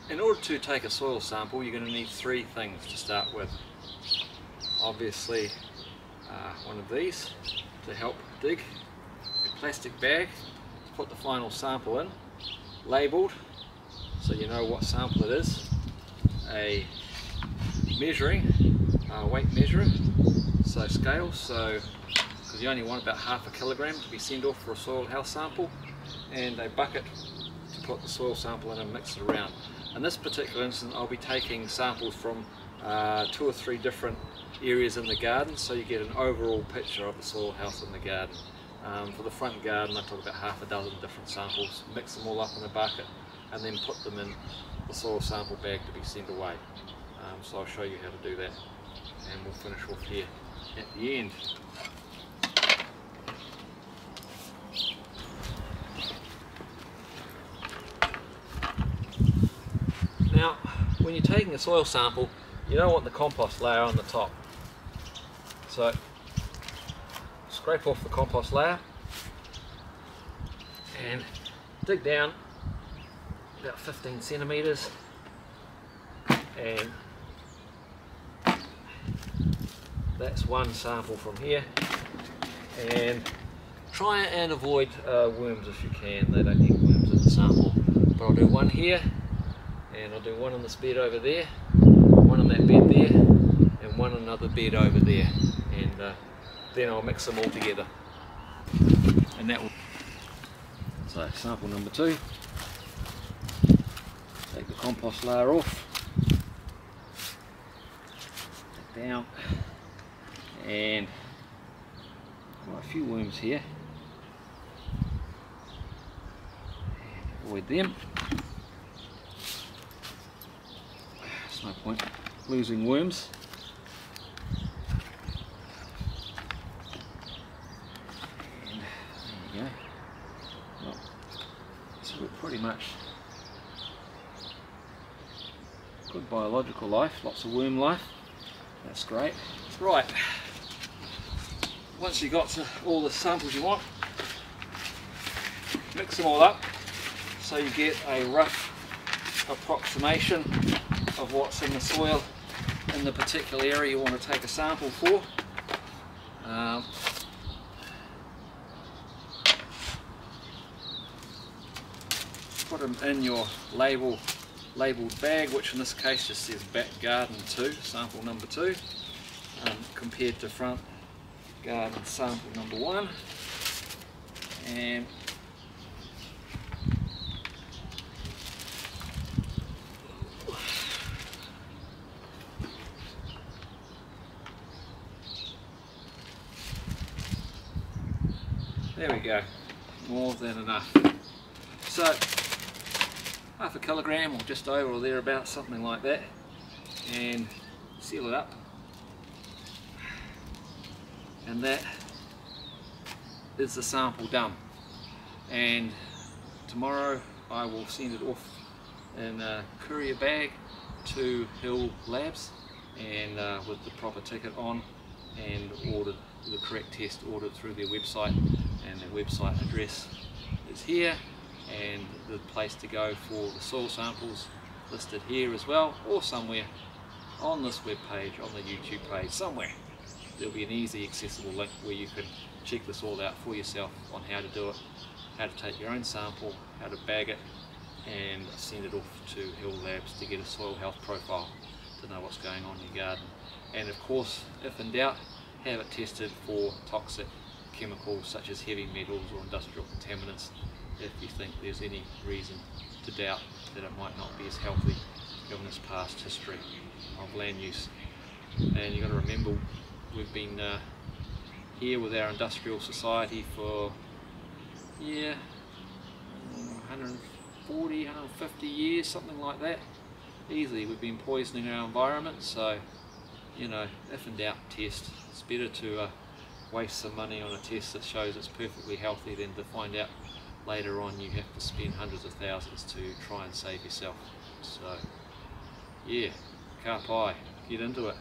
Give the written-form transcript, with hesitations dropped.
In order to take a soil sample, you're going to need three things to start with. Obviously, one of these to help dig, a plastic bag to put the final sample in, labelled so you know what sample it is, a measuring, weight measurer, so scale, so because you only want about ½ kilogram to be sent off for a soil health sample, and a bucket to put the soil sample in and mix it around. In this particular instance, I'll be taking samples from 2 or 3 different areas in the garden, so you get an overall picture of the soil health in the garden. For the front garden, I took about ½ dozen different samples, mix them all up in a bucket, and then put them in the soil sample bag to be sent away. So I'll show you how to do that, and we'll finish off here at the end. Now, when you're taking a soil sample, you don't want the compost layer on the top. So, scrape off the compost layer and dig down about 15 centimeters, and that's one sample from here. And try and avoid worms if you can. They don't need worms in the sample. But I'll do one here, and I'll do one on this bed over there, one on that bed there, and one on another bed over there, and then I'll mix them all together, and that will. So sample number 2, take the compost layer off, down, and quite a few worms here, avoid them. There's no point losing worms. And there you go. Well, so we're pretty much good biological life, lots of worm life. That's great. Right, once you've got all the samples you want, mix them all up so you get a rough approximation of what's in the soil in the particular area you want to take a sample for. Put them in your labelled bag, which in this case just says back garden 2, sample number 2, compared to front garden sample number 1, and there we go, more than enough. So ½ kilogram or just over or thereabouts, something like that, and seal it up, and that is the sample done. And tomorrow I will send it off in a courier bag to Hill Labs, and with the proper ticket on, and ordered the correct test ordered through their website, and their website address is here, and the place to go for the soil samples listed here as well, or somewhere on this web page, on the YouTube page somewhere. There'll be an easy accessible link where you can check this all out for yourself on how to do it, how to take your own sample, how to bag it, and send it off to Hill Labs to get a soil health profile to know what's going on in your garden. And of course, if in doubt, have it tested for toxic chemicals such as heavy metals or industrial contaminants, if you think there's any reason to doubt that it might not be as healthy given its past history of land use. And you've got to remember, we've been here with our industrial society for 140, 150 years, something like that. Easily we've been poisoning our environment, so you know, if in doubt, test. It's better to waste some money on a test that shows it's perfectly healthy than to find out later on you have to spend hundreds of thousands to try and save yourself. So yeah, Kapai, get into it.